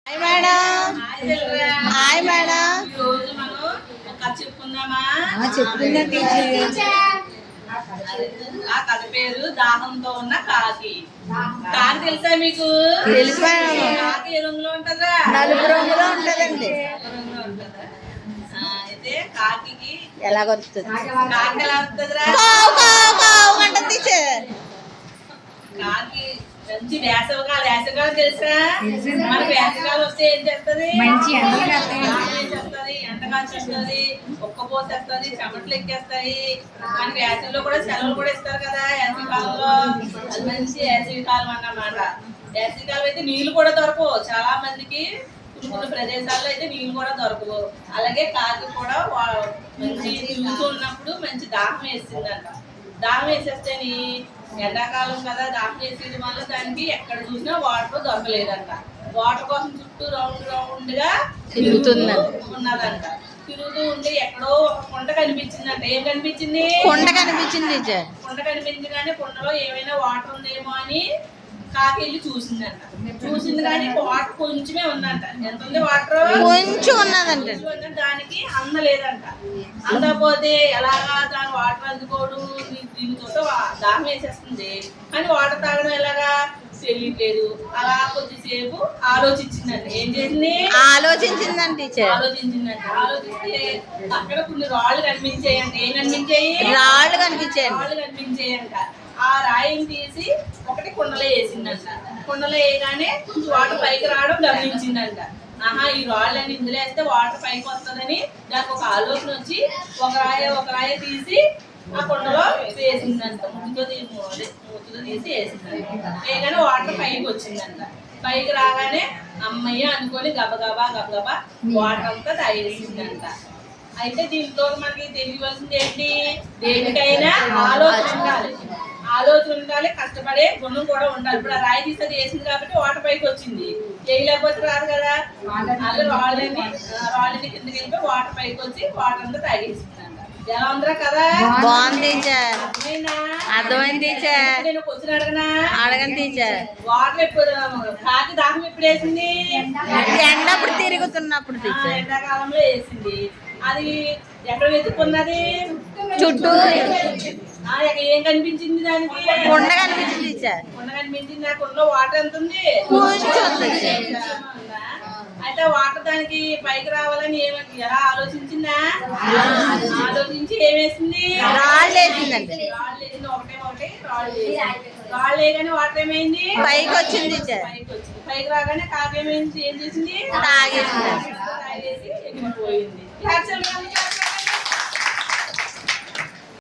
Hi madam. Hi madam. ఈరోజు మనం ఒక కథ చెప్పుకుందామా? చెప్పుకుందాం టీచర్. ఆ కథ పేరు దాహంతో ఉన్న కాకి. కాకి తెలుసా మీకు? తెలుసు మేడం. కాకి ఏ రంగులో ఉంటుందా? నలుపు రంగులో ఉంటదండి. అయితే కాకి ఎలా వస్తుంది? కాకి ఎలా వస్తుందిరా? అంటుంది టీచర్. కాకి మంచి వేసవికాలం తెలుసా? మనకి వేసవికాలం వస్తే ఏం చేస్తుంది? ఎండకాలం చేస్తుంది, ఉక్కపోసేస్తుంది, చెమటలు ఎక్కేస్తాయి. మనకి వేసవిలో కూడా సెలవులు కూడా ఇస్తారు కదా. వేసవికాలంలో అది మంచి వేసవికాలం అన్నమాట. వేసవికాలం అయితే నీళ్లు కూడా దొరకవు చాలా మందికి. కొన్ని ప్రదేశాల్లో అయితే నీళ్లు కూడా దొరకవు. అలాగే కాకి కూడా మంచి తిరుగుతూ ఉన్నప్పుడు మంచి దాహం వేసిందంట. దాహం వేసేస్తేని ఎండాకాలం కదా, దాహం వేసేది వల్ల దానికి ఎక్కడ చూసినా వాటర్ దొరకలేదంట. వాటర్ కోసం చుట్టూ రౌండ్ గా ఉన్నదంట. తిరుగుతూ ఉండి ఎక్కడో ఒక కుండ కనిపించిందంట. ఏం కనిపించింది? కుండ కనిపించింది. కుండ కనిపించింది కానీ కుండలో ఏమైనా వాటర్ ఉందేమో అని కాకి వెళ్ళి చూసిందంట. చూసింది కానీ వాటర్ కొంచెమే ఉందంట. ఎంత ఉంది వాటర్? కొంచెం ఉన్నదంట. దానికి అందలేదంట. అందకపోతే ఎలాగా దాని వాటర్ అందుకోడు? దీని చూస్తే దాహం వేసేస్తుంది కానీ వాటర్ తాగడం ఎలాగా తెలియట్లేదు. అలా కొద్దిసేపు ఆలోచించిందంట. ఏం చేసింది? ఆలోచించిందంట టీచర్. ఆలోచిస్తే అక్కడ కొన్ని రాళ్ళు కనిపించాయంట. ఏం కనిపించాయి? రాళ్ళు కనిపించాయండి. కనిపించాయంట. ఆ రాయిని తీసి ఒకటి కుండలో వేసిందంట. కుండలో వేయగానే కొంచెం వాటర్ పైకి రావడం గమనించిందంట. ఆహా, ఈ రాళ్ళని ఇందులో వేస్తే వాటర్ పైకి వస్తుందని దానికి ఒక ఆలోచన వచ్చి ఒక రాయి తీసి ఆ కుండలో వేసిందంట. మూతితో తీసి వేసిందంట. వేయగానే వాటర్ పైకి వచ్చిందంట. పైకి రాగానే అమ్మయ్య అనుకొని గబగబా వాటర్ అంతా తాగేసిందంట. అయితే దీంతో మనకి తెలియవలసింది ఏంటి? దేనికైనా ఆలోచన ఉండాలి, కష్టపడే గుణం కూడా ఉండాలి. ఇప్పుడు ఆ రాయి తీసేది వేసింది కాబట్టి వాటర్ పైకి వచ్చింది. చేయలేకపోతే రాదు కదా. అలా రాళ్ళని కిందకి వెళ్ళిపోయి వాటర్ పైకి వచ్చి వాటర్ అంతా తాగేసిందంట. ఎలా ఉందిరా కదా? బాగుంది టీచర్. అర్థమైంది టీచర్. నేను క్వశ్చన్ అడగండి టీచర్. వాటర్ ఎప్పుడు కాకి దాహం ఎప్పుడు వేసింది? ఎండప్పుడు తిరుగుతున్నప్పుడు టీచర్. ఎండాకాలంలో వేసింది. అది ఎక్కడ వెతుక్కున్నది? చుట్టూ. ఏం కనిపించింది దానికి? కుండ కనిపించింది టీచర్. కుండ కనిపించింది. ఆ కుండలో వాటర్ ఎంత ఉంది? కొంచెం ఉంది. అయితే వాటర్ దానికి పైకి రావాలని ఎలా ఆలోచించిందా? ఆలోచించి ఏం వేసింది? రాళ్ళు వేసిందండి. రాళ్ళు వేసింది. ఒకటే రాళ్ళు వేయగానే వాటర్ ఏమైంది? పైకి వచ్చింది టీచర్. పైకి రాగానే కాకి ఏం చేసింది? తాగేసింది. తాగేసి ఎగిరిపోయింది.